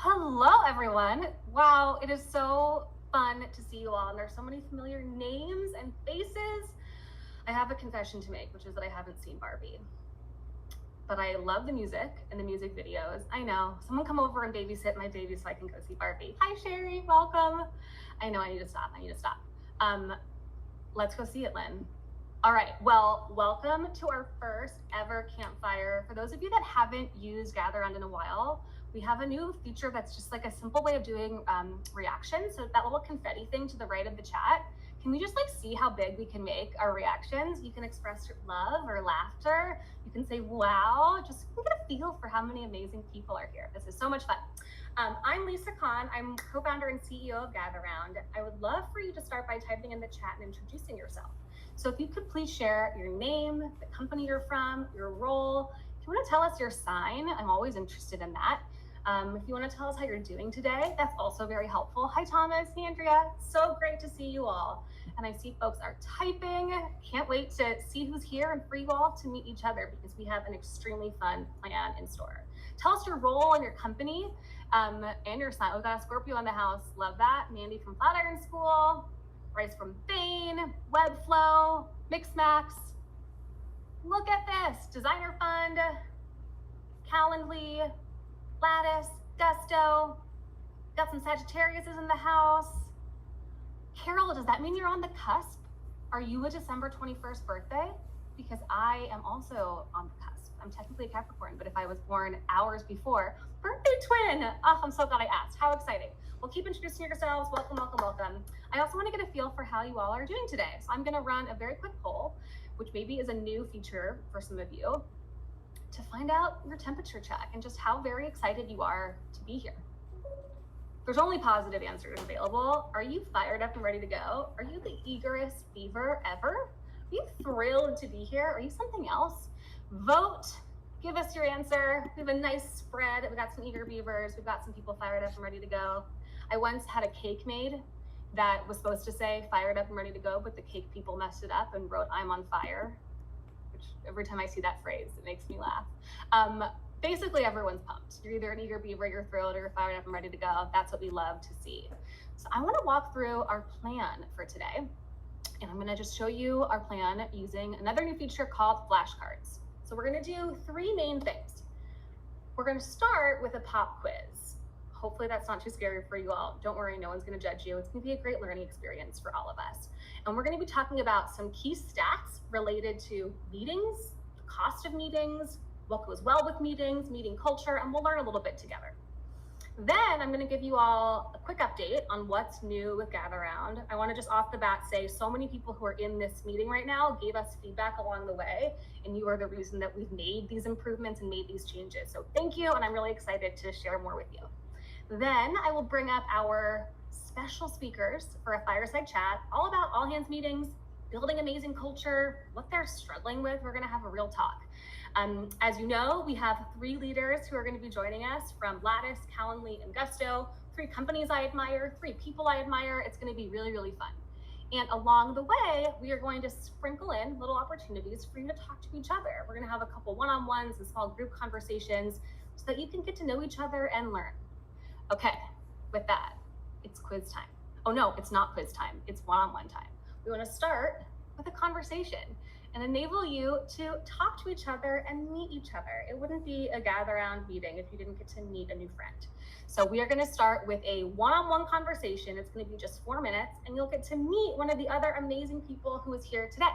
Hello, everyone. Wow, it is so fun to see you all, and there's so many familiar names and faces. I have a confession to make, which is that I haven't seen Barbie, but I love the music and the music videos. I know. Someone come over and babysit my baby so I can go see Barbie. Hi, Sherry. Welcome. I know I need to stop. Let's go see it, Lynn. All right, well, welcome to our first ever campfire. For those of you that haven't used Gatheround in a while, we have a new feature that's just like a simple way of doing reactions. So that little confetti thing to the right of the chat, can we just like see how big we can make our reactions? You can express your love or laughter. You can say, wow, just get a feel for how many amazing people are here. This is so much fun. I'm Lisa Conn. I'm co-founder and CEO of Gatheround. I would love for you to start by typing in the chat and introducing yourself. So if you could please share your name, the company you're from, your role. If you want to tell us your sign, I'm always interested in that. If you want to tell us how you're doing today, that's also very helpful. Hi, Thomas, Andrea. So great to see you all. And I see folks are typing. Can't wait to see who's here and for you all to meet each other because we have an extremely fun plan in store. Tell us your role in your company and your sign. Oh, we got a Scorpio in the house. Love that. Mandy from Flatiron School. Bryce from Bain, Webflow, Mixmax. Look at this. Designer Fund, Calendly, Lattice, Gusto. Got some Sagittariuses in the house. Carol, does that mean you're on the cusp? Are you a December 21st birthday? Because I am also on the cusp. I'm technically a Capricorn, but if I was born hours before, birthday twin. Oh, I'm so glad I asked. How exciting. Well, keep introducing yourselves. Welcome, welcome, welcome. I also want to get a feel for how you all are doing today. So I'm going to run a very quick poll, which maybe is a new feature for some of you, to find out your temperature check and just how very excited you are to be here. There's only positive answers available. Are you fired up and ready to go? Are you the eagerest beaver ever? Are you thrilled to be here? Are you something else? Vote. Give us your answer. We have a nice spread. We got some eager beavers. We've got some people fired up and ready to go. I once had a cake made that was supposed to say fired up and ready to go, but the cake people messed it up and wrote I'm on fire, which every time I see that phrase, it makes me laugh. Basically, everyone's pumped. You're either an eager beaver, you're thrilled, or you're fired up and ready to go. That's what we love to see. So I want to walk through our plan for today. And I'm going to just show you our plan using another new feature called flashcards. So we're going to do three main things. We're going to start with a pop quiz. Hopefully that's not too scary for you all. Don't worry, no one's going to judge you. It's going to be a great learning experience for all of us. And we're going to be talking about some key stats related to meetings, the cost of meetings, what goes well with meetings, meeting culture, and we'll learn a little bit together. Then I'm going to give you all a quick update on what's new with Gatheround. I want to just off the bat say so many people who are in this meeting right now gave us feedback along the way, and you are the reason that we've made these improvements and made these changes. So thank you, and I'm really excited to share more with you. Then I will bring up our special speakers for a fireside chat, all about all hands meetings, building amazing culture, what they're struggling with. We're going to have a real talk. As you know, we have three leaders who are going to be joining us from Lattice, Calendly, and Gusto. Three companies I admire, three people I admire. It's going to be really, really fun. And along the way, we are going to sprinkle in little opportunities for you to talk to each other. We're going to have a couple one-on-ones and small group conversations so that you can get to know each other and learn. Okay, with that, it's quiz time. Oh no, it's not quiz time. It's one-on-one time. We want to start with a conversation and enable you to talk to each other and meet each other. It wouldn't be a Gatheround meeting if you didn't get to meet a new friend. So we are going to start with a one-on-one conversation. It's going to be just 4 minutes, and you'll get to meet one of the other amazing people who is here today.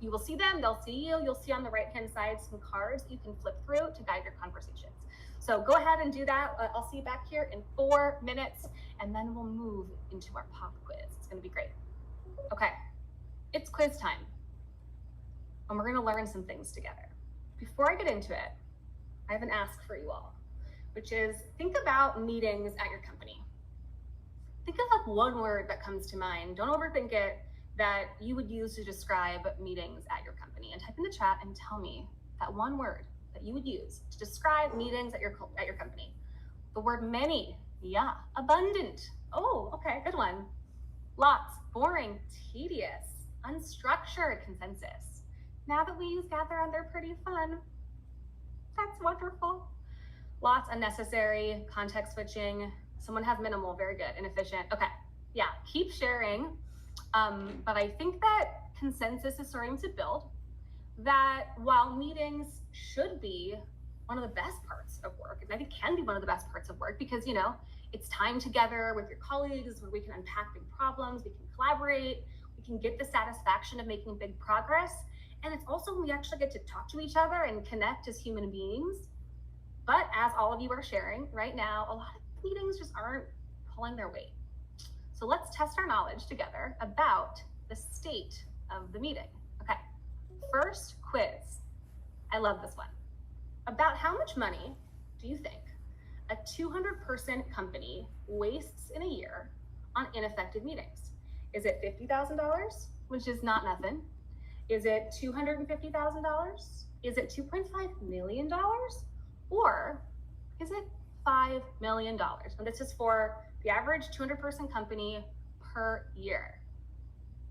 You will see them, they'll see you. You'll see on the right-hand side some cards that you can flip through to guide your conversations. So go ahead and do that. I'll see you back here in 4 minutes, and then we'll move into our pop quiz. It's going to be great. Okay, it's quiz time. And we're going to learn some things together. Before I get into it, I have an ask for you all, which is think about meetings at your company. Think of like one word that comes to mind. Don't overthink it, that you would use to describe meetings at your company. And type in the chat and tell me that one word that you would use to describe meetings at your company. The word many, yeah. Abundant, oh, okay, good one. Lots, boring, tedious, unstructured, consensus. Now that we use Gatheround, they're pretty fun. That's wonderful. lots unnecessary, context switching. Someone has minimal, very good, inefficient. Okay, yeah, keep sharing. But I think that consensus is starting to build that while meetings should be one of the best parts of work, and I think can be one of the best parts of work because, you know, it's time together with your colleagues where we can unpack big problems, we can collaborate, we can get the satisfaction of making big progress. And it's also when we actually get to talk to each other and connect as human beings. But as all of you are sharing right now, a lot of meetings just aren't pulling their weight. So let's test our knowledge together about the state of the meeting. Okay, first quiz. I love this one. About how much money do you think a 200-person company wastes in a year on ineffective meetings? Is it $50,000, which is not nothing? Is it $250,000? Is it $2.5 million? Or is it $5 million? And this is for the average 200-person company per year.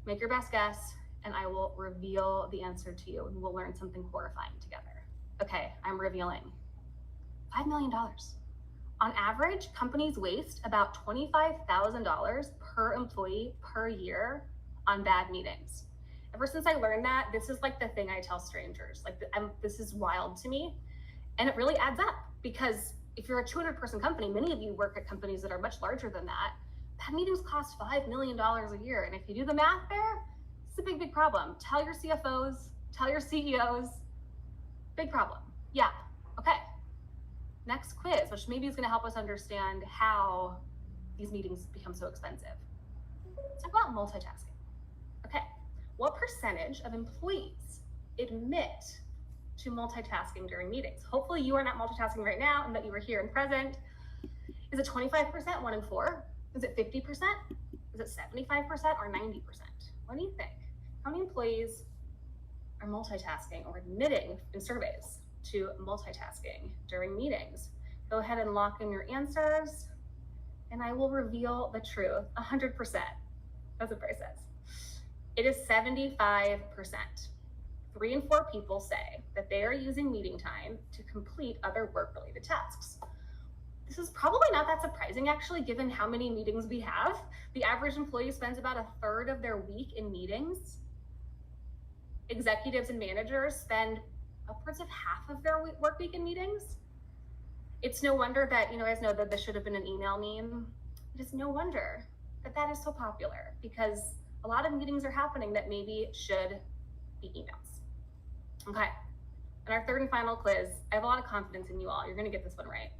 Make your best guess, and I will reveal the answer to you, and we'll learn something horrifying together. Okay, I'm revealing. $5 million. On average, companies waste about $25,000 per employee per year on bad meetings. Ever since I learned that, this is like the thing I tell strangers. Like, this is wild to me. And it really adds up because if you're a 200-person company, many of you work at companies that are much larger than that. Bad meetings cost $5 million a year. And if you do the math there, it's a big, big problem. Tell your CFOs, tell your CEOs, big problem. Yeah, okay. Next quiz, which maybe is gonna help us understand how these meetings become so expensive. Let's talk about multitasking. Okay, what percentage of employees admit to multitasking during meetings? Hopefully you are not multitasking right now and that you are here and present. Is it 25%, 1 in 4? Is it 50%? Is it 75% or 90%? What do you think? How many employees are multitasking or admitting in surveys to multitasking during meetings? Go ahead and lock in your answers and I will reveal the truth. 100%. That's what Bryce says. It is 75%. 3 in 4 people say that they are using meeting time to complete other work-related tasks. This is probably not that surprising, actually, given how many meetings we have. The average employee spends about 1/3 of their week in meetings. Executives and managers spend upwards of half of their work week in meetings. It's no wonder that, you guys know that this should have been an email meme. It is no wonder that that is so popular because a lot of meetings are happening that maybe should be emails. Okay, and our third and final quiz, I have a lot of confidence in you all. You're gonna get this one right.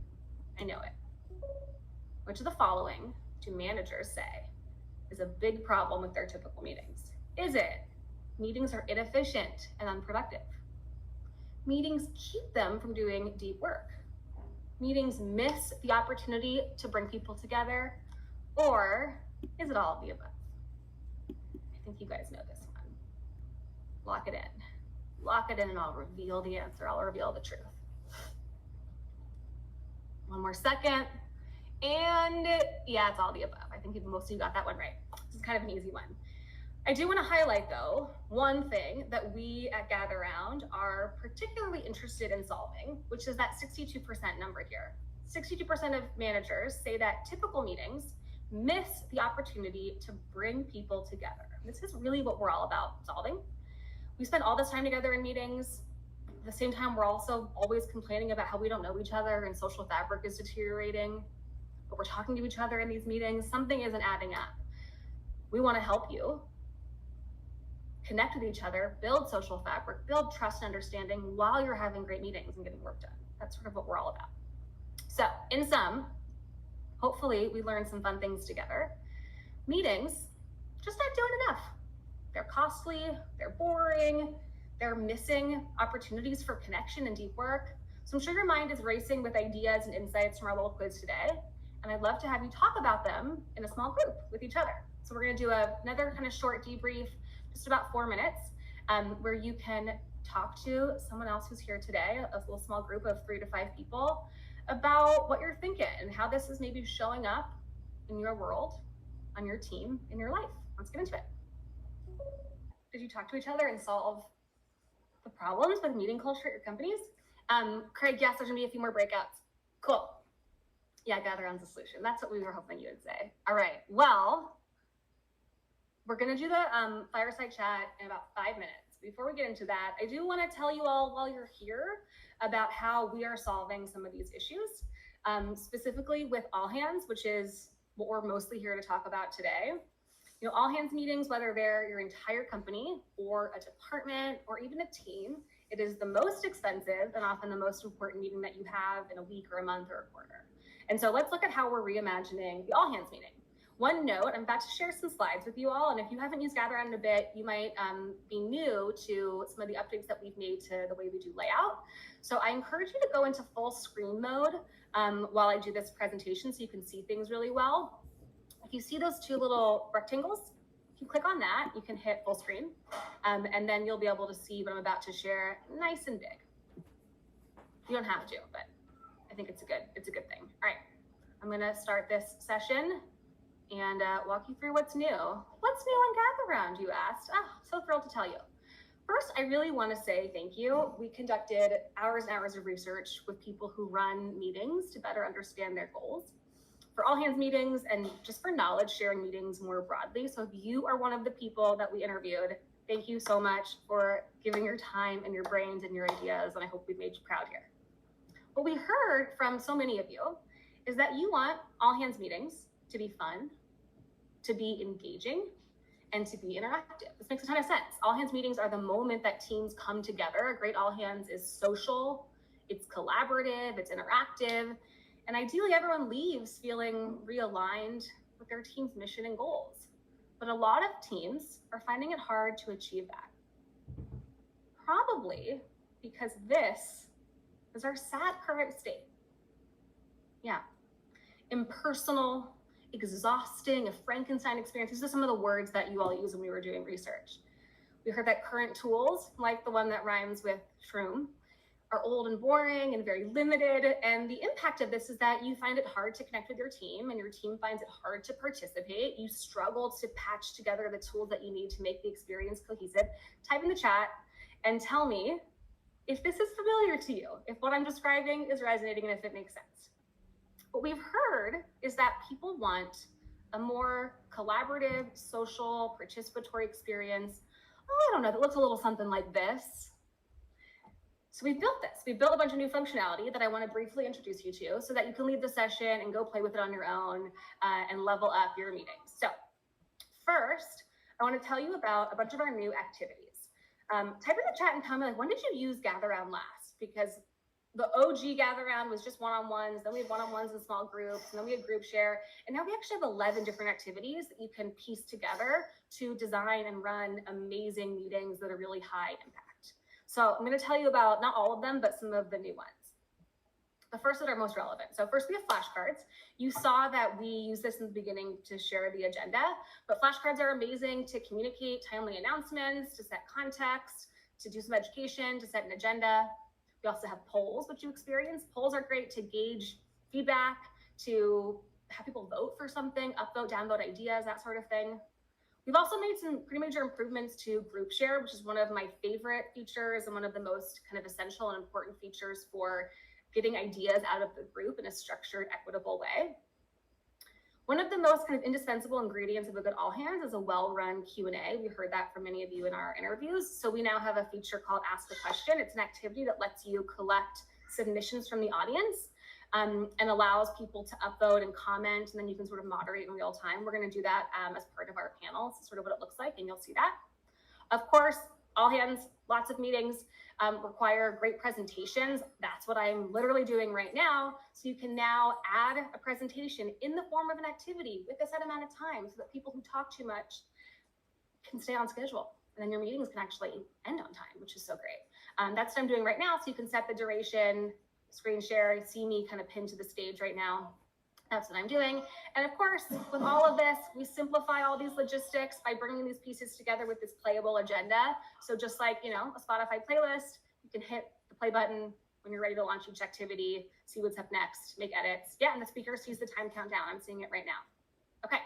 I know it. Which of the following do managers say is a big problem with their typical meetings? Is it meetings are inefficient and unproductive? Meetings keep them from doing deep work? Meetings miss the opportunity to bring people together? Or is it all of the above? I think you guys know this one. Lock it in. Lock it in and I'll reveal the answer. I'll reveal the truth. One more second. And yeah, it's all the above. I think most of you got that one right. This is kind of an easy one. I do want to highlight though, one thing that we at Gatheround are particularly interested in solving, which is that 62% number here. 62% of managers say that typical meetings miss the opportunity to bring people together. This is really what we're all about solving. We spend all this time together in meetings. At the same time, we're also always complaining about how we don't know each other and social fabric is deteriorating, but we're talking to each other in these meetings. Something isn't adding up. We want to help you connect with each other, build social fabric, build trust and understanding while you're having great meetings and getting work done. That's sort of what we're all about. So in sum, hopefully we learned some fun things together. Meetings just not doing enough. They're costly, they're boring, they're missing opportunities for connection and deep work. So I'm sure your mind is racing with ideas and insights from our little quiz today. And I'd love to have you talk about them in a small group with each other. So we're gonna do another kind of short debrief, just about 4 minutes, where you can talk to someone else who's here today, a little small group of 3 to 5 people, about what you're thinking and how this is maybe showing up in your world, on your team, in your life. Let's get into it. Did you talk to each other and solve the problems with meeting culture at your companies? Craig, yes, there's gonna be a few more breakouts. Cool. Yeah, Gatheround's a solution. That's what we were hoping you would say. All right, well, we're gonna do the fireside chat in about 5 minutes. Before we get into that, I do wanna tell you all while you're here about how we are solving some of these issues, specifically with all hands, which is what we're mostly here to talk about today. You know, all hands meetings, whether they're your entire company or a department or even a team, it is the most expensive and often the most important meeting that you have in a week or a month or a quarter. And so let's look at how we're reimagining the all hands meeting. One note, I'm about to share some slides with you all, and if you haven't used Gatheround in a bit, you might be new to some of the updates that we've made to the way we do layout. So I encourage you to go into full screen mode while I do this presentation so you can see things really well. If you see those two little rectangles, if you click on that, you can hit full screen, and then you'll be able to see what I'm about to share nice and big. You don't have to, but I think it's a good thing. All right, I'm gonna start this session and walk you through what's new. What's new on Gatheround, you asked? Oh, so thrilled to tell you. First, I really want to say thank you. We conducted hours and hours of research with people who run meetings to better understand their goals for all hands meetings and just for knowledge sharing meetings more broadly. So if you are one of the people that we interviewed, thank you so much for giving your time and your brains and your ideas, and I hope we've made you proud here. What we heard from so many of you is that you want all hands meetings to be fun, to be engaging, and to be interactive. This makes a ton of sense. All hands meetings are the moment that teams come together. A great all hands is social, it's collaborative, it's interactive, and ideally everyone leaves feeling realigned with their team's mission and goals. But a lot of teams are finding it hard to achieve that. Probably because this is our sad current state. Yeah, impersonal, exhausting, a Frankenstein experience. These are some of the words that you all use when we were doing research. We heard that current tools, like the one that rhymes with shroom, are old and boring and very limited. And the impact of this is that you find it hard to connect with your team and your team finds it hard to participate. You struggle to patch together the tools that you need to make the experience cohesive. Type in the chat and tell me if this is familiar to you, if what I'm describing is resonating and if it makes sense. What we've heard is that people want a more collaborative, social, participatory experience. Oh, I don't know, that looks a little something like this. So we built this. We built a bunch of new functionality that I want to briefly introduce you to so that you can leave the session and go play with it on your own and level up your meetings. So first, I want to tell you about a bunch of our new activities. Type in the chat and tell me, like, when did you use Gatheround last? Because the OG Gatheround was just one-on-ones, then we had one-on-ones in small groups, and then we had group share, and now we actually have 11 different activities that you can piece together to design and run amazing meetings that are really high impact. So I'm going to tell you about, not all of them, but some of the new ones. The first that are most relevant. So first we have flashcards. You saw that we use this in the beginning to share the agenda, but flashcards are amazing to communicate timely announcements, to set context, to do some education, to set an agenda. We also have polls, which you experience. Polls are great to gauge feedback, to have people vote for something, upvote, downvote ideas, that sort of thing. We've also made some pretty major improvements to group share, which is one of my favorite features and one of the most kind of essential and important features for getting ideas out of the group in a structured, equitable way. One of the most kind of indispensable ingredients of a good all hands is a well-run Q&A. We heard that from many of you in our interviews. So we now have a feature called Ask a Question. It's an activity that lets you collect submissions from the audience and allows people to upvote and comment, and then you can sort of moderate in real time. We're going to do that as part of our panel. It's sort of what it looks like, and you'll see that. Of course, all hands, lots of meetings require great presentations. That's what I'm literally doing right now. So you can now add a presentation in the form of an activity with a set amount of time so that people who talk too much can stay on schedule. And then your meetings can actually end on time, which is so great. That's what I'm doing right now. So you can set the duration, screen share, see me kind of pinned to the stage right now. That's what I'm doing. And of course, with all of this, we simplify all these logistics by bringing these pieces together with this playable agenda. So just like, you know, a Spotify playlist, you can hit the play button when you're ready to launch each activity, see what's up next, make edits. Yeah, and the speaker sees the time countdown. I'm seeing it right now. Okay.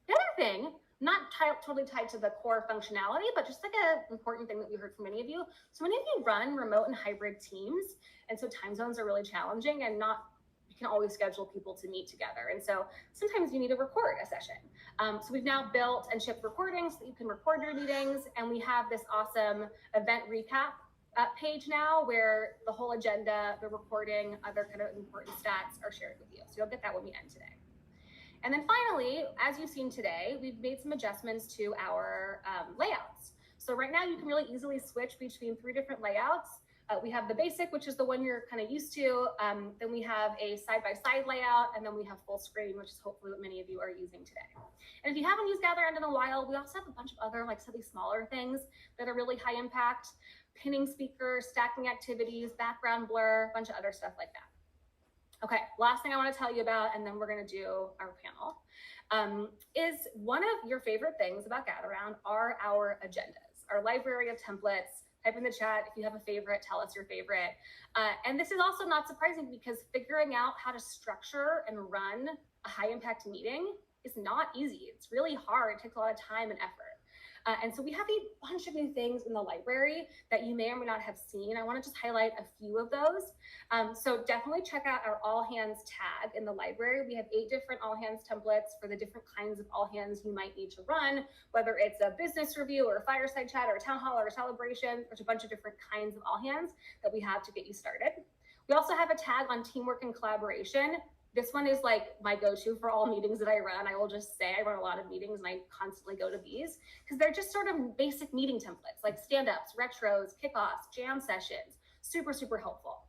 The other thing, not totally tied to the core functionality, but just like an important thing that we heard from many of you. So many of you run remote and hybrid teams, and so time zones are really challenging and not can always schedule people to meet together. And so sometimes you need to record a session. So we've now built and shipped recordings so that you can record your meetings. And we have this awesome event recap page now where the whole agenda, the recording, other kind of important stats are shared with you. So you'll get that when we end today. And then finally, as you've seen today, we've made some adjustments to our layouts. So right now you can really easily switch between 3 different layouts. We have the basic, which is the one you're kind of used to. Then we have a side-by-side layout, and then we have full screen, which is hopefully what many of you are using today. And if you haven't used Gatheround in a while, we also have a bunch of other like slightly smaller things that are really high impact, pinning speakers, stacking activities, background blur, a bunch of other stuff like that. Okay, last thing I want to tell you about, and then we're going to do our panel, is one of your favorite things about Gatheround are our agendas, our library of templates. Type in the chat if you have a favorite, tell us your favorite. And this is also not surprising because figuring out how to structure and run a high impact meeting is not easy. It's really hard. It takes a lot of time and effort. And so we have a bunch of new things in the library that you may or may not have seen. I want to just highlight a few of those. So definitely check out our all hands tag in the library. We have 8 different all hands templates for the different kinds of all hands you might need to run, whether it's a business review or a fireside chat or a town hall or a celebration. There's a bunch of different kinds of all hands that we have to get you started. We also have a tag on teamwork and collaboration. This one is like my go-to for all meetings that I run. I will just say I run a lot of meetings and I constantly go to these because they're just sort of basic meeting templates like stand-ups, retros, kickoffs, jam sessions, super, super helpful.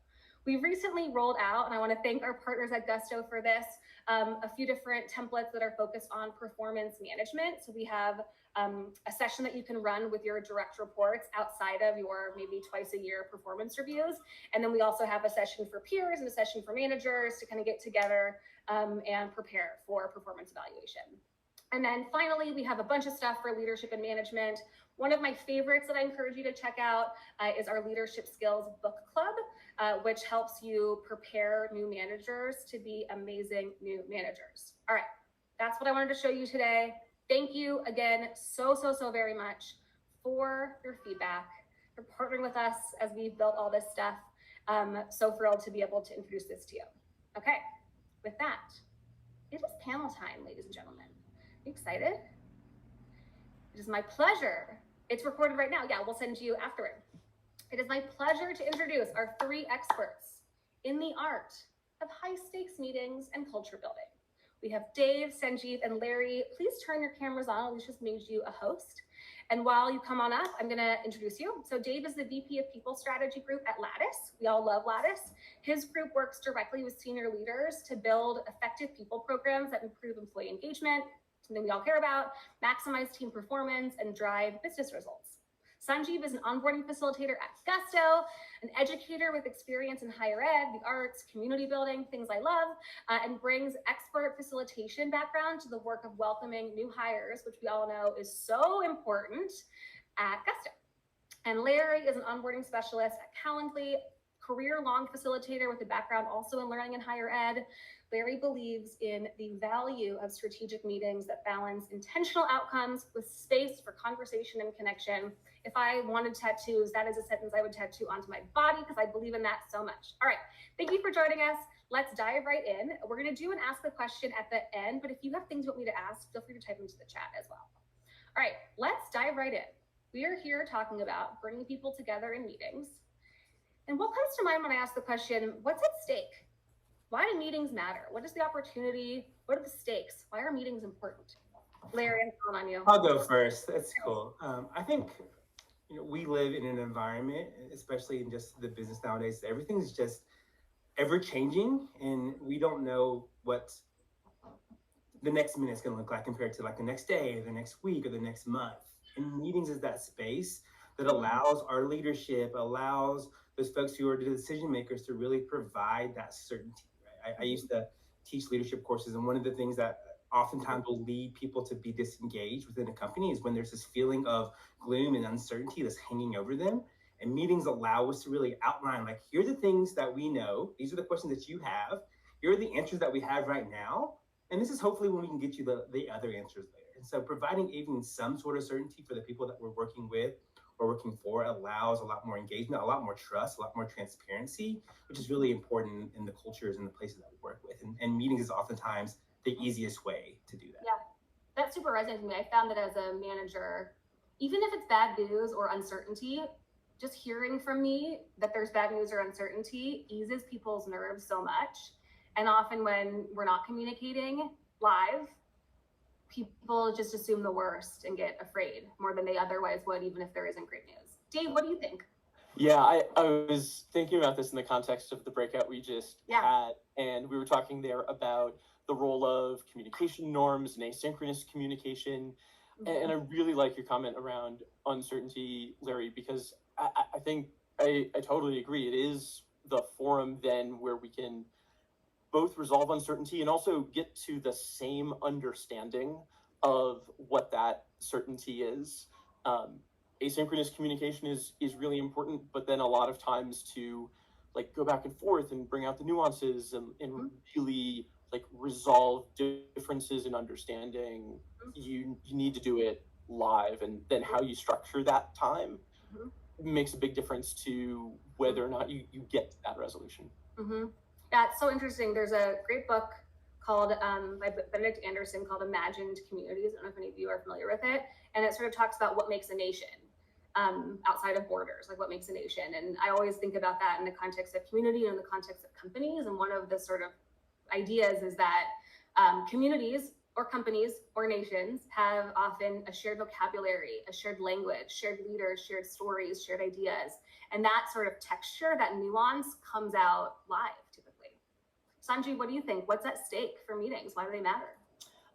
We've recently rolled out, and I want to thank our partners at Gusto for this, a few different templates that are focused on performance management. So we have a session that you can run with your direct reports outside of your maybe twice a year performance reviews. And then we also have a session for peers and a session for managers to kind of get together and prepare for performance evaluation. And then finally, we have a bunch of stuff for leadership and management. One of my favorites that I encourage you to check out is our Leadership Skills Book Club, which helps you prepare new managers to be amazing new managers. All right, that's what I wanted to show you today. Thank you again so very much for your feedback, for partnering with us as we've built all this stuff. So thrilled to be able to introduce this to you. Okay, with that, it is panel time, ladies and gentlemen. Are you excited? It is my pleasure. It's recorded right now. Yeah, we'll send you afterward. It is my pleasure to introduce our 3 experts in the art of high stakes meetings and culture building. We have Dave, Sanjeev, and Larry. Please turn your cameras on. Alicia's made you a host. And while you come on up, I'm going to introduce you. So Dave is the VP of People Strategy Group at Lattice. We all love Lattice. His group works directly with senior leaders to build effective people programs that improve employee engagement, something we all care about, maximize team performance, and drive business results. Sanjeev is an onboarding facilitator at Gusto, an educator with experience in higher ed, the arts, community building, things I love, and brings expert facilitation background to the work of welcoming new hires, which we all know is so important at Gusto. And Larry is an onboarding specialist at Calendly, career-long facilitator with a background also in learning and higher ed. Larry believes in the value of strategic meetings that balance intentional outcomes with space for conversation and connection. If I wanted tattoos, that is a sentence I would tattoo onto my body because I believe in that so much. All right, thank you for joining us. Let's dive right in. We're going to do an ask the question at the end, but if you have things you want me to ask, feel free to type them into the chat as well. All right, let's dive right in. We are here talking about bringing people together in meetings. And what comes to mind when I ask the question, what's at stake? Why do meetings matter? What is the opportunity? What are the stakes? Why are meetings important? Larry, I'm calling on you. I'll go first. That's cool. I think we live in an environment, especially in just the business nowadays, everything's just ever changing, and we don't know what the next minute is going to look like compared to like the next day or the next week or the next month. And meetings is that space that allows our leadership, allows those folks who are the decision makers to really provide that certainty. Right? I used to teach leadership courses, and one of the things that oftentimes will lead people to be disengaged within a company is when there's this feeling of gloom and uncertainty that's hanging over them. And meetings allow us to really outline, like, here are the things that we know. These are the questions that you have. Here are the answers that we have right now. And this is hopefully when we can get you the other answers later. And so providing even some sort of certainty for the people that we're working with we're working for allows a lot more engagement, a lot more trust, a lot more transparency, which is really important in the cultures and the places that we work with. And meetings is oftentimes the easiest way to do that. Yeah, that super resonates with me. I found that as a manager, even if it's bad news or uncertainty, just hearing from me that there's bad news or uncertainty eases people's nerves so much. And often when we're not communicating live, people just assume the worst and get afraid more than they otherwise would, even if there isn't great news. Dave, what do you think? Yeah, I was thinking about this in the context of the breakout we just had, and we were talking there about the role of communication norms and asynchronous communication. And I really like your comment around uncertainty, Larry, because I think I totally agree. It is the forum then where we can both resolve uncertainty and also get to the same understanding of what that certainty is. Asynchronous communication is really important, but then a lot of times to like go back and forth and bring out the nuances and really like resolve differences in understanding, you need to do it live, and then how you structure that time makes a big difference to whether or not you get to that resolution. Yeah, it's so interesting. There's a great book called by Benedict Anderson called Imagined Communities. I don't know if any of you are familiar with it. And it sort of talks about what makes a nation outside of borders, like what makes a nation. And I always think about that in the context of community and in the context of companies. And one of the sort of ideas is that communities or companies or nations have often a shared vocabulary, a shared language, shared leaders, shared stories, shared ideas. And that sort of texture, that nuance comes out live typically. Sanji, what do you think? What's at stake for meetings? Why do they matter?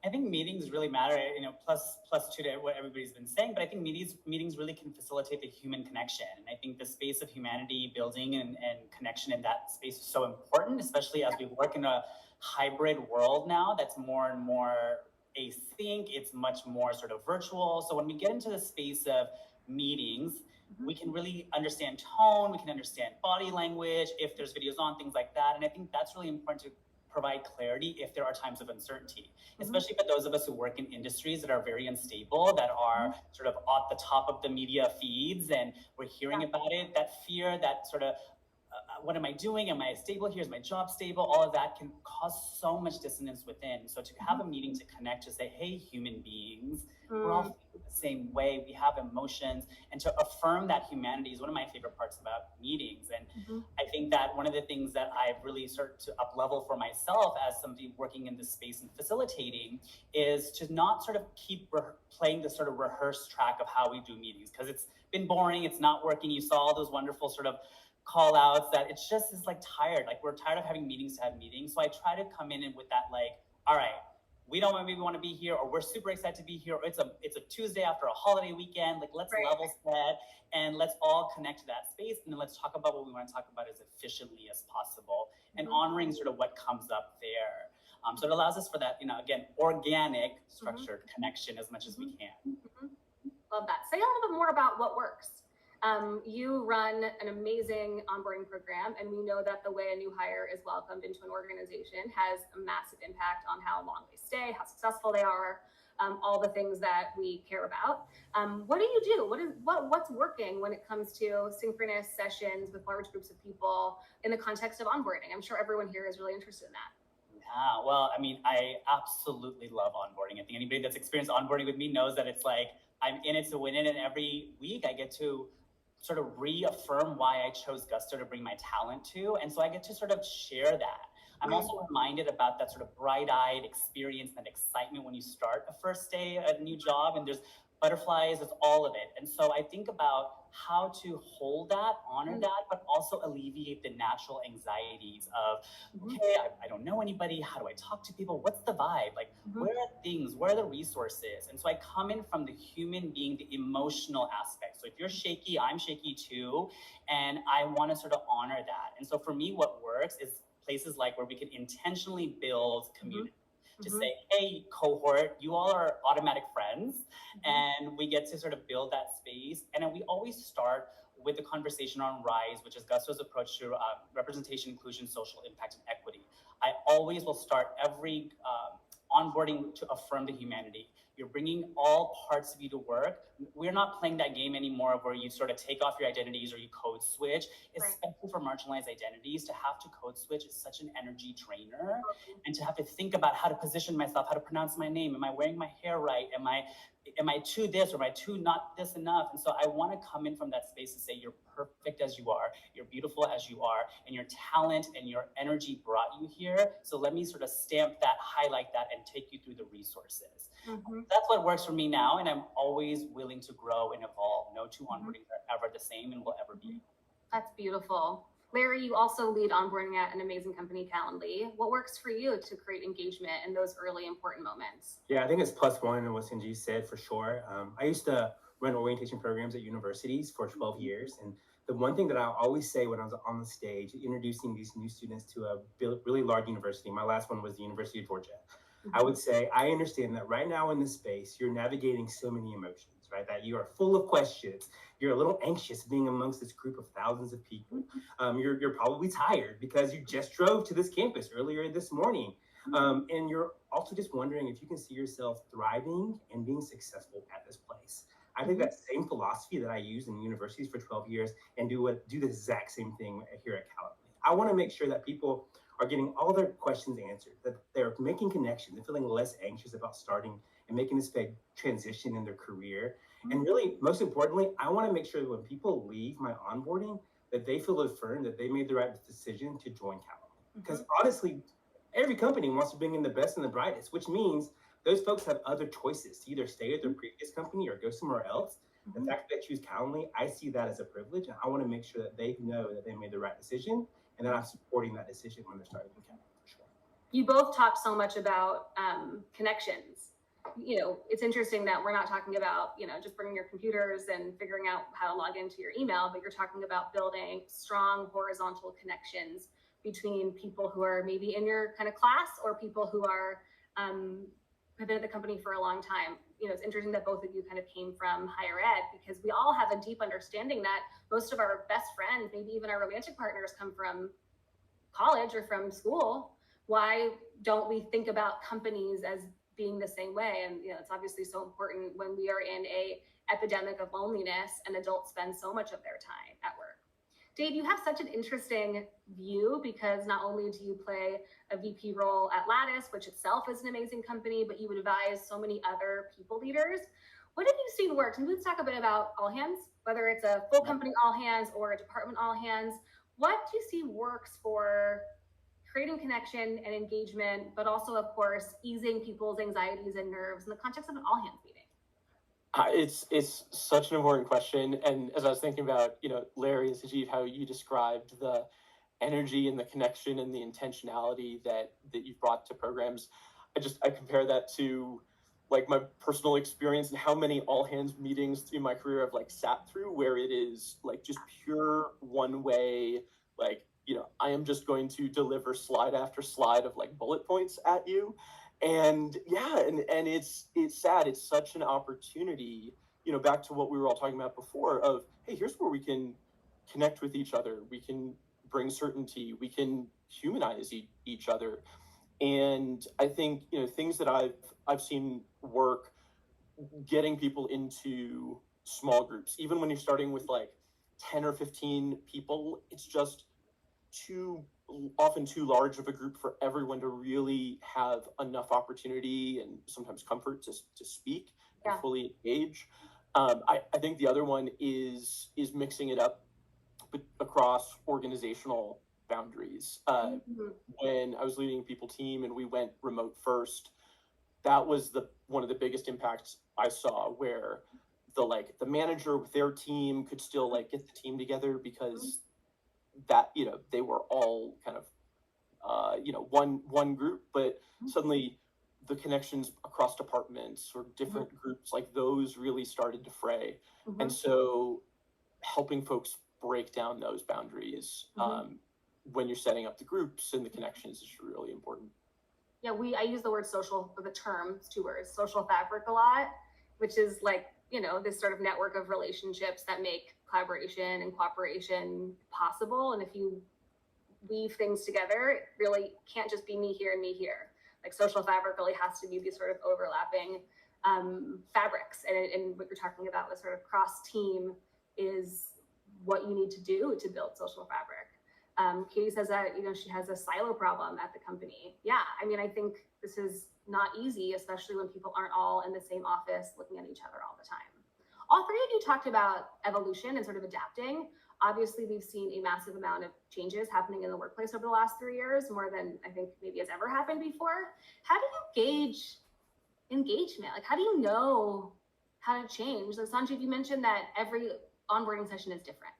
I think meetings really matter, plus two to what everybody's been saying, but I think meetings really can facilitate the human connection. And I think the space of humanity building and connection in that space is so important, especially as we work in a hybrid world now that's more and more async, it's much more sort of virtual. So when we get into the space of meetings, we can really understand tone, we can understand body language, if there's videos on, things like that. And I think that's really important to provide clarity if there are times of uncertainty, especially for those of us who work in industries that are very unstable, that are sort of at the top of the media feeds, and we're hearing about it, that fear, that sort of, what am I doing? Am I stable here? Is my job stable? All of that can cause so much dissonance within. So to have a meeting to connect, to say, hey, human beings, we're all feeling the same way. We have emotions. And to affirm that humanity is one of my favorite parts about meetings. And I think that one of the things that I've really started to up level for myself as somebody working in this space and facilitating is to not sort of keep playing the sort of rehearsed track of how we do meetings, because it's been boring. It's not working. You saw all those wonderful sort of call outs that it's just is like tired. Like we're tired of having meetings to have meetings. So I try to come in with that, like, all right, we don't maybe want to be here, or we're super excited to be here, or it's a Tuesday after a holiday weekend. Like let's level set and let's all connect to that space, and then let's talk about what we want to talk about as efficiently as possible, and honoring sort of what comes up there. So it allows us for that, again, organic, structured connection as much as we can. Love that. Say a little bit more about what works. You run an amazing onboarding program, and we know that the way a new hire is welcomed into an organization has a massive impact on how long they stay, how successful they are, all the things that we care about. What do you do? What's working when it comes to synchronous sessions with large groups of people in the context of onboarding? I'm sure everyone here is really interested in that. Yeah, well, I mean, I absolutely love onboarding. I think anybody that's experienced onboarding with me knows that it's like I'm in it to win it, and every week I get to sort of reaffirm why I chose Gusto to bring my talent to. And so I get to sort of share that. I'm also reminded about that sort of bright-eyed experience, that excitement when you start a first day at a new job, and there's butterflies, it's all of it. And so I think about how to hold that, honor that, but also alleviate the natural anxieties of, okay, I don't know anybody. How do I talk to people? What's the vibe? Like, where are things? Where are the resources? And so I come in from the human being, the emotional aspect. So if you're shaky, I'm shaky too. And I want to sort of honor that. And so for me, what works is places like where we can intentionally build community. To say, hey, cohort, you all are automatic friends, and we get to sort of build that space. And then we always start with the conversation on RISE, which is Gusto's approach to representation, inclusion, social impact, and equity. I always will start every onboarding to affirm the humanity. You're bringing all parts of you to work. We're not playing that game anymore where you sort of take off your identities or you code switch, especially for marginalized identities. To have to code switch is such an energy drainer, and to have to think about how to position myself, how to pronounce my name. Am I wearing my hair right? Am I too this or am I too not this enough? And so I want to come in from that space and say, you're perfect as you are, you're beautiful as you are, and your talent and your energy brought you here. So let me sort of stamp that, highlight that, and take you through the resources. That's what works for me now, and I'm always willing to grow and evolve. No two onboardings are ever the same and will ever be. That's beautiful. Larry, you also lead onboarding at an amazing company, Calendly. What works for you to create engagement in those early important moments? Yeah, I think it's +1 in what Sinji said for sure. I used to run orientation programs at universities for 12 years. And the one thing that I always say when I was on the stage, introducing these new students to a really large university, my last one was the University of Georgia. I would say, I understand that right now in this space, you're navigating so many emotions, right? That you are full of questions. You're a little anxious being amongst this group of thousands of people. You're probably tired because you just drove to this campus earlier this morning. And you're also just wondering if you can see yourself thriving and being successful at this place. I think that same philosophy that I used in universities for 12 years and do the exact same thing here at Calendly. I want to make sure that people are getting all their questions answered, that they're making connections and feeling less anxious about starting and making this big transition in their career. And really, most importantly, I want to make sure that when people leave my onboarding, that they feel affirmed that they made the right decision to join Calendly. Because honestly, every company wants to bring in the best and the brightest, which means those folks have other choices to either stay at their previous company or go somewhere else. The fact that they choose Calendly, I see that as a privilege, and I want to make sure that they know that they made the right decision and that I'm supporting that decision when they're starting with Calendly for sure. You both talked so much about connections. You know, it's interesting that we're not talking about, you know, just bringing your computers and figuring out how to log into your email, but you're talking about building strong horizontal connections between people who are maybe in your kind of class or people who are have been at the company for a long time. You know, it's interesting that both of you kind of came from higher ed, because we all have a deep understanding that most of our best friends, maybe even our romantic partners, come from college or from school. Why don't we think about companies as being the same way? And you know, it's obviously so important when we are in a epidemic of loneliness and adults spend so much of their time at work. Dave, you have such an interesting view, because not only do you play a VP role at Lattice, which itself is an amazing company, but you advise so many other people leaders. What have you seen work? And let's talk a bit about all hands, whether it's a full company all hands or a department all hands. What do you see works for creating connection and engagement, but also, of course, easing people's anxieties and nerves in the context of an all hands meeting? It's such an important question. And as I was thinking about, you know, Larry and Sajeev, how you described the energy and the connection and the intentionality that you've brought to programs, I compare that to like my personal experience and how many all hands meetings through my career I've like sat through, where it is like just pure one way, like, you know, I am just going to deliver slide after slide of like bullet points at you. And yeah, and it's sad. It's such an opportunity, you know, back to what we were all talking about before of, hey, here's where we can connect with each other. We can bring certainty. We can humanize each other. And I think, you know, things that I've seen work, getting people into small groups, even when you're starting with like 10 or 15 people, it's just often too large of a group for everyone to really have enough opportunity and sometimes comfort to speak and fully engage. I think the other one is mixing it up across organizational boundaries. When I was leading a people team and we went remote first, that was one of the biggest impacts I saw, where the manager with their team could still like get the team together because that, you know, they were all kind of you know, one group, but suddenly the connections across departments or different groups, like those really started to fray. And so helping folks break down those boundaries when you're setting up the groups and the connections is really important. Yeah, I use the word social, the term, it's 2 words, social fabric a lot, which is like, you know, this sort of network of relationships that make collaboration and cooperation possible. And if you weave things together, it really can't just be me here and me here. Like social fabric really has to be these sort of overlapping fabrics, and what you're talking about with sort of cross-team is what you need to do to build social fabric. Katie says that, she has a silo problem at the company. Yeah, I mean, I think this is not easy, especially when people aren't all in the same office looking at each other all the time. All three of you talked about evolution and sort of adapting. Obviously, we've seen a massive amount of changes happening in the workplace over the last 3 years, more than I think maybe has ever happened before. How do you gauge engagement? Like, how do you know how to change? Like, Sanjeev, you mentioned that every onboarding session is different.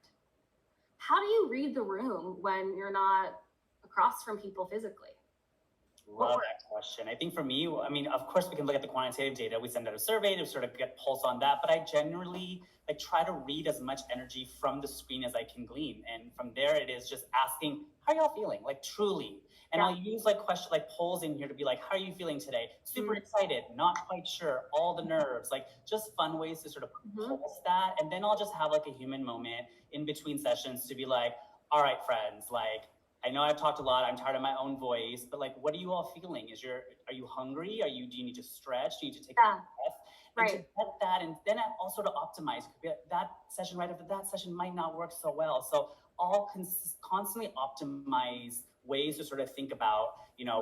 How do you read the room when you're not across from people physically? Love that question. I think for me, I mean, of course, we can look at the quantitative data. We send out a survey to sort of get pulse on that. But I generally try to read as much energy from the screen as I can glean. And from there, it is just asking, how are y'all feeling? Like, truly. And I'll use questions like polls in here to be like, how are you feeling today? Super excited, not quite sure, all the nerves, just fun ways to sort of pulse that. And then I'll just have a human moment in between sessions to be like, all right, friends, I know I've talked a lot. I'm tired of my own voice, but what are you all feeling? Are you hungry? Do you need to stretch? Do you need to take a breath? And to get that, and then I'll sort of optimize. That session right after that session might not work so well. So I'll constantly optimize ways to sort of think about,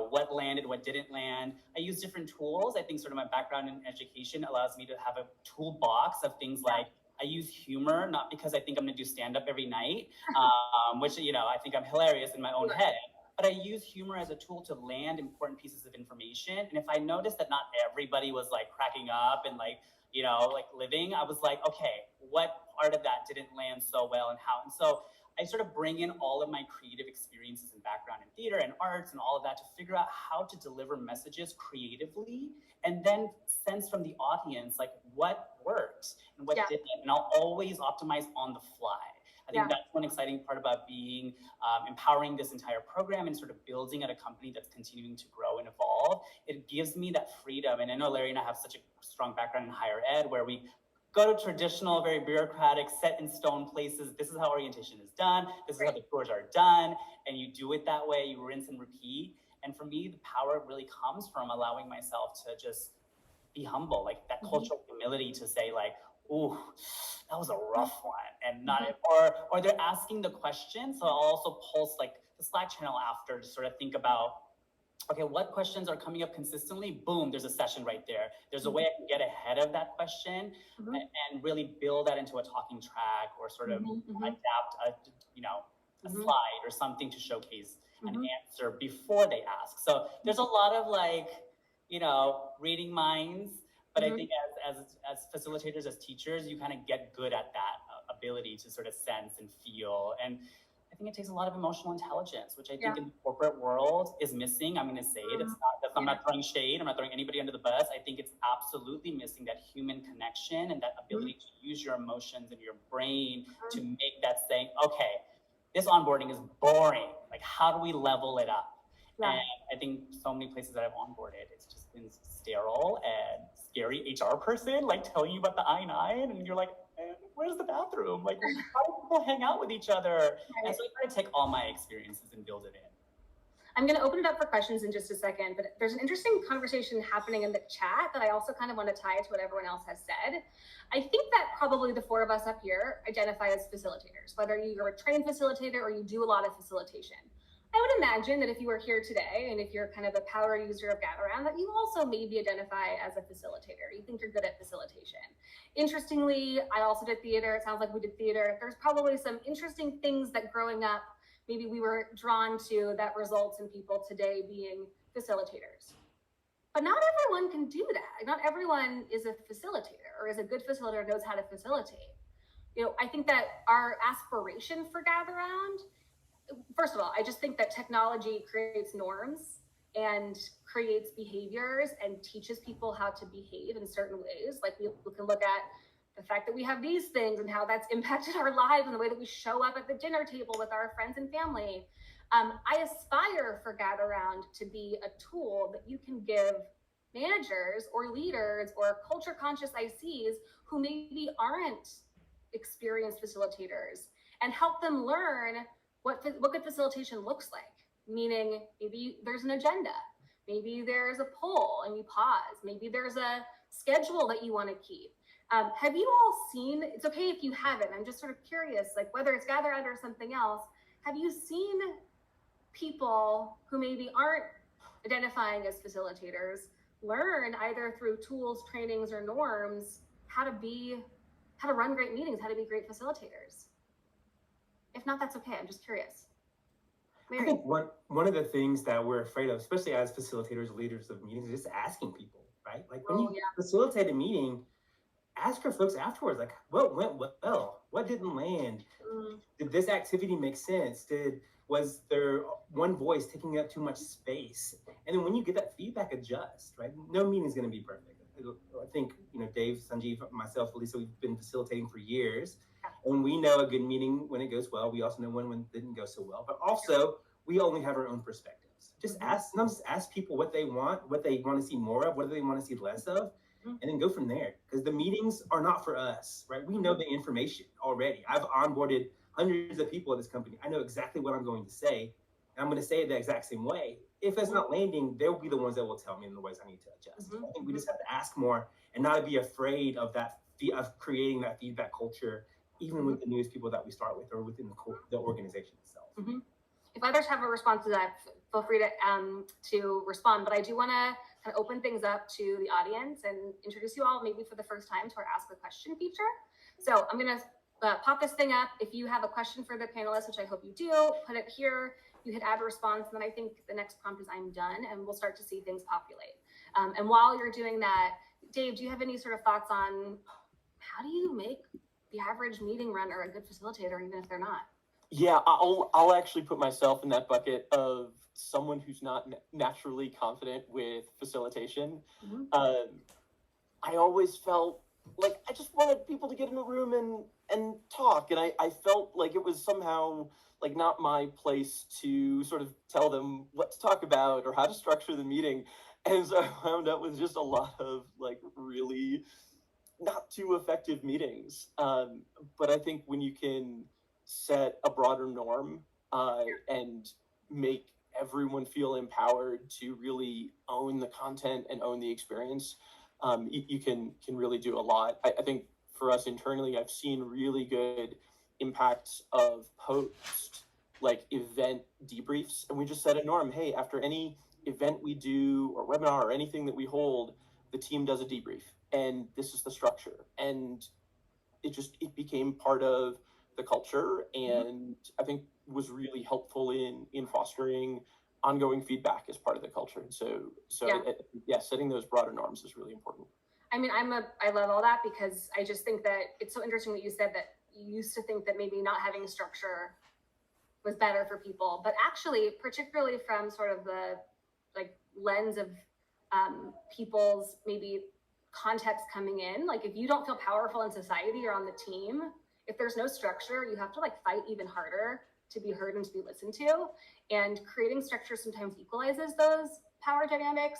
what landed, what didn't land. I use different tools. I think sort of my background in education allows me to have a toolbox of things like, I use humor, not because I think I'm going to do stand-up every night, which, I think I'm hilarious in my own head, but I use humor as a tool to land important pieces of information. And if I noticed that not everybody was cracking up and living, I was like, okay, what part of that didn't land so well and how? And so I sort of bring in all of my creative experiences and background in theater and arts and all of that to figure out how to deliver messages creatively, and then sense from the audience, what worked and what didn't. And I'll always optimize on the fly. I think that's one exciting part about being empowering this entire program and sort of building at a company that's continuing to grow and evolve. It gives me that freedom. And I know Larry and I have such a strong background in higher ed, where we go to traditional, very bureaucratic, set in stone places. This is how orientation is done. This is how the tours are done. And you do it that way, you rinse and repeat. And for me, the power really comes from allowing myself to just be humble, that cultural humility to say ooh, that was a rough one. And not, or they're asking the question. So I'll also pulse the Slack channel after to sort of think about, okay, what questions are coming up consistently? Boom, there's a session right there. There's a way I can get ahead of that question and really build that into a talking track, or sort of adapt a slide or something to showcase an answer before they ask. So there's a lot of reading minds, but I think as facilitators, as teachers, you kind of get good at that ability to sort of sense and feel. And I think it takes a lot of emotional intelligence, which I think in the corporate world is missing. I'm going to say it. It's not, I'm not throwing shade. I'm not throwing anybody under the bus. I think it's absolutely missing that human connection and that ability to use your emotions and your brain to make that saying, okay, this onboarding is boring. How do we level it up? And I think so many places that I've onboarded, it's just been sterile and scary HR person, telling you about the I-9, and you're like, where's the bathroom? How do people hang out with each other? And so I try to take all my experiences and build it in. I'm going to open it up for questions in just a second, but there's an interesting conversation happening in the chat that I also kind of want to tie to what everyone else has said. I think that probably the four of us up here identify as facilitators, whether you're a trained facilitator or you do a lot of facilitation. I would imagine that if you were here today, and if you're kind of a power user of Gatheround, that you also maybe identify as a facilitator. You think you're good at facilitation. Interestingly, I also did theater. It sounds like we did theater. There's probably some interesting things that growing up, maybe we were drawn to, that results in people today being facilitators. But not everyone can do that. Not everyone is a facilitator, or is a good facilitator, knows how to facilitate. I think that our aspiration for Gatheround, first of all, I just think that technology creates norms and creates behaviors and teaches people how to behave in certain ways. We can look at the fact that we have these things and how that's impacted our lives and the way that we show up at the dinner table with our friends and family. I aspire for Gatheround to be a tool that you can give managers or leaders or culture conscious ICs who maybe aren't experienced facilitators, and help them learn what good facilitation looks like. Meaning, maybe there's an agenda, maybe there's a poll and you pause, maybe there's a schedule that you want to keep. Have you all seen, it's okay if you haven't, I'm just sort of curious, like whether it's Gatheround or something else, have you seen people who maybe aren't identifying as facilitators learn either through tools, trainings, or norms how to run great meetings, how to be great facilitators? If not, that's okay. I'm just curious. Mary. I think one of the things that we're afraid of, especially as facilitators, leaders of meetings, is just asking people, right? Like when you facilitate a meeting, ask your folks afterwards, like, what went well? What didn't land? Did this activity make sense? Was there one voice taking up too much space? And then when you get that feedback, adjust, right? No meeting is going to be perfect. I think, Dave, Sanjeev, myself, Lisa, we've been facilitating for years. And we know a good meeting when it goes well. We also know when it didn't go so well. But also, we only have our own perspectives. Just ask people what they want to see more of, what do they want to see less of, and then go from there. Because the meetings are not for us, right? We know the information already. I've onboarded hundreds of people at this company. I know exactly what I'm going to say, and I'm going to say it the exact same way. If it's not landing, they'll be the ones that will tell me in the ways I need to adjust. I think we just have to ask more and not be afraid of of creating that feedback culture, even with the newest people that we start with or within the organization itself. If others have a response to that, feel free to respond. But I do want to kind of open things up to the audience and introduce you all maybe for the first time to our Ask a Question feature. So I'm going to pop this thing up. If you have a question for the panelists, which I hope you do, put it here. You hit add a response, and then I think the next prompt is I'm done, and we'll start to see things populate. And while you're doing that, Dave, do you have any sort of thoughts on how do you make the average meeting runner a good facilitator, even if they're not? Yeah, I'll actually put myself in that bucket of someone who's not naturally confident with facilitation. I always felt like I just wanted people to get in a room and talk, and I felt like it was somehow like not my place to sort of tell them what to talk about or how to structure the meeting. And so I wound up with just a lot of like really not too effective meetings. But I think when you can set a broader norm and make everyone feel empowered to really own the content and own the experience, you can really do a lot. I think for us internally, I've seen really good impacts of post like event debriefs, and we just set a norm. Hey, after any event we do or webinar or anything that we hold, the team does a debrief, and this is the structure. And it became part of the culture, and I think was really helpful in fostering ongoing feedback as part of the culture. So setting those broader norms is really important. I mean, I love all that, because I just think that it's so interesting that you said that you used to think that maybe not having structure was better for people, but actually, particularly from sort of the like lens of people's maybe context coming in, like if you don't feel powerful in society or on the team, if there's no structure, you have to like fight even harder to be heard and to be listened to. And creating structure sometimes equalizes those power dynamics.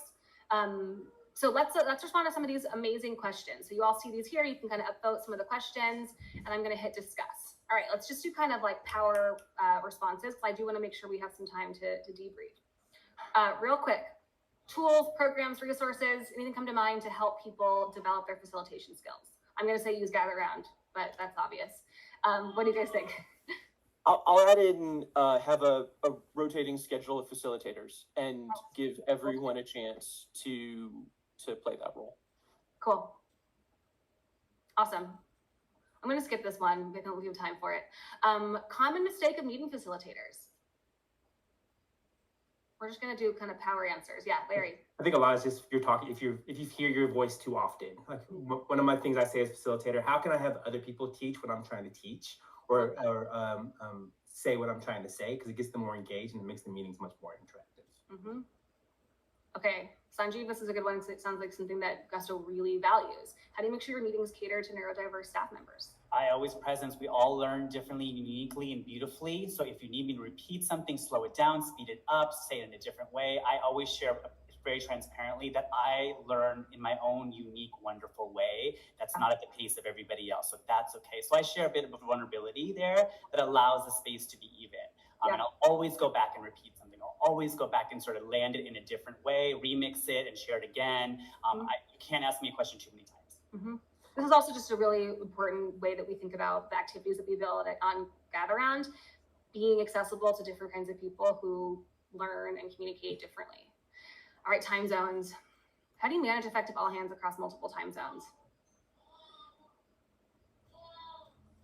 So let's respond to some of these amazing questions. So you all see these here. You can kind of upvote some of the questions, and I'm going to hit discuss. All right, let's just do kind of like power responses. I do want to make sure we have some time to debrief. Real quick, tools, programs, resources, anything come to mind to help people develop their facilitation skills? I'm going to say use Gatheround, but that's obvious. What do you guys think? I'll add in have a rotating schedule of facilitators and give everyone a chance to play that role. Cool. Awesome. I'm going to skip this one. I don't have time for it. Common mistake of meeting facilitators. We're just going to do kind of power answers. Yeah, Larry. I think a lot is just if you hear your voice too often. Like one of my things I say as facilitator, how can I have other people teach what I'm trying to teach, or say what I'm trying to say, because it gets them more engaged and it makes the meetings much more interactive. Okay, Sanjeev, this is a good one. It sounds like something that Gusto really values. How do you make sure your meetings cater to neurodiverse staff members? I always presence. We all learn differently, uniquely, and beautifully. So if you need me to repeat something, slow it down, speed it up, say it in a different way. I always share very transparently that I learn in my own unique, wonderful way. That's not at the pace of everybody else. So that's okay. So I share a bit of vulnerability there that allows the space to be even. And I'll always go back and repeat something always go back and sort of land it in a different way, remix it and share it again. You can't ask me a question too many times. Mm-hmm. This is also just a really important way that we think about the activities that we build on Gatheround, being accessible to different kinds of people who learn and communicate differently. All right, time zones. How do you manage effective all hands across multiple time zones?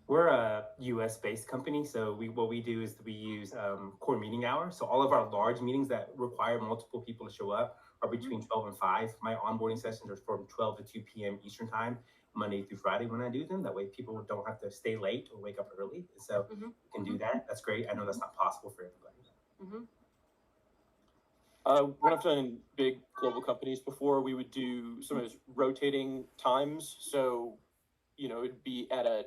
We're a US based company, so what we do is we use core meeting hours. So all of our large meetings that require multiple people to show up are between 12 and 5. My onboarding sessions are from 12 to 2 p.m. Eastern time, Monday through Friday when I do them. That way people don't have to stay late or wake up early. So you can do that. That's great. I know that's not possible for everybody. When I've done in big global companies before, we would do sometimes rotating times. So, it'd be at a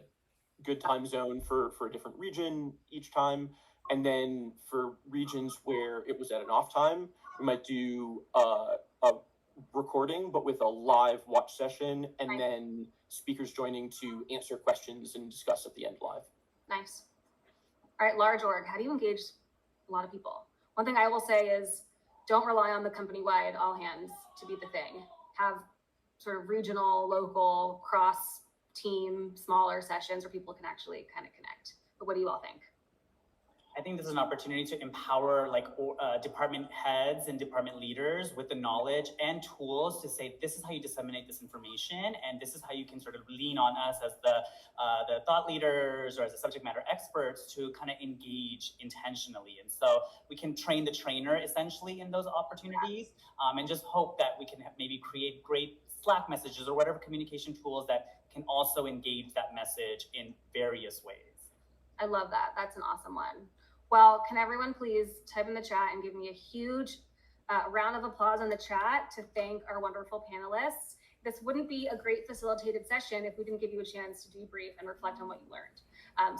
good time zone for a different region each time. And then for regions where it was at an off time, we might do a recording, but with a live watch session, and then speakers joining to answer questions and discuss at the end live. Nice. All right, large org, how do you engage a lot of people? One thing I will say is don't rely on the company-wide all hands to be the thing. Have sort of regional, local, cross-team, smaller sessions where people can actually kind of connect. But what do you all think? I think this is an opportunity to empower department heads and department leaders with the knowledge and tools to say, this is how you disseminate this information, and this is how you can sort of lean on us as the thought leaders or as the subject matter experts to kind of engage intentionally. And so we can train the trainer essentially in those opportunities, and just hope that we can maybe create great Slack messages or whatever communication tools that can also engage that message in various ways. I love that. That's an awesome one. Well, can everyone please type in the chat and give me a huge round of applause in the chat to thank our wonderful panelists. This wouldn't be a great facilitated session if we didn't give you a chance to debrief and reflect on what you learned.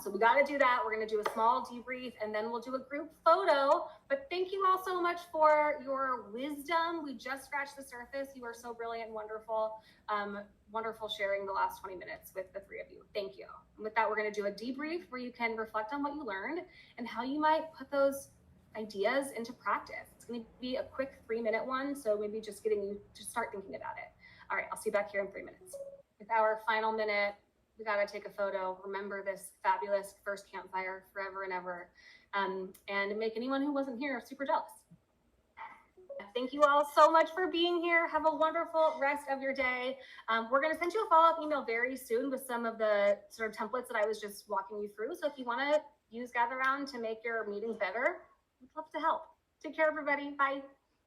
So we got to do that. We're going to do a small debrief and then we'll do a group photo. But thank you all so much for your wisdom. We just scratched the surface. You are so brilliant and wonderful. Wonderful sharing the last 20 minutes with the three of you. Thank you. And with that, we're going to do a debrief where you can reflect on what you learned and how you might put those ideas into practice. It's going to be a quick 3-minute one. So maybe just getting you to start thinking about it. All right, I'll see you back here in 3 minutes. With our final minute, we got to take a photo, remember this fabulous first campfire forever and ever, and make anyone who wasn't here super jealous. Thank you all so much for being here. Have a wonderful rest of your day. We're going to send you a follow-up email very soon with some of the sort of templates that I was just walking you through. So if you want to use Gatheround to make your meetings better, we'd love to help. Take care, everybody. Bye.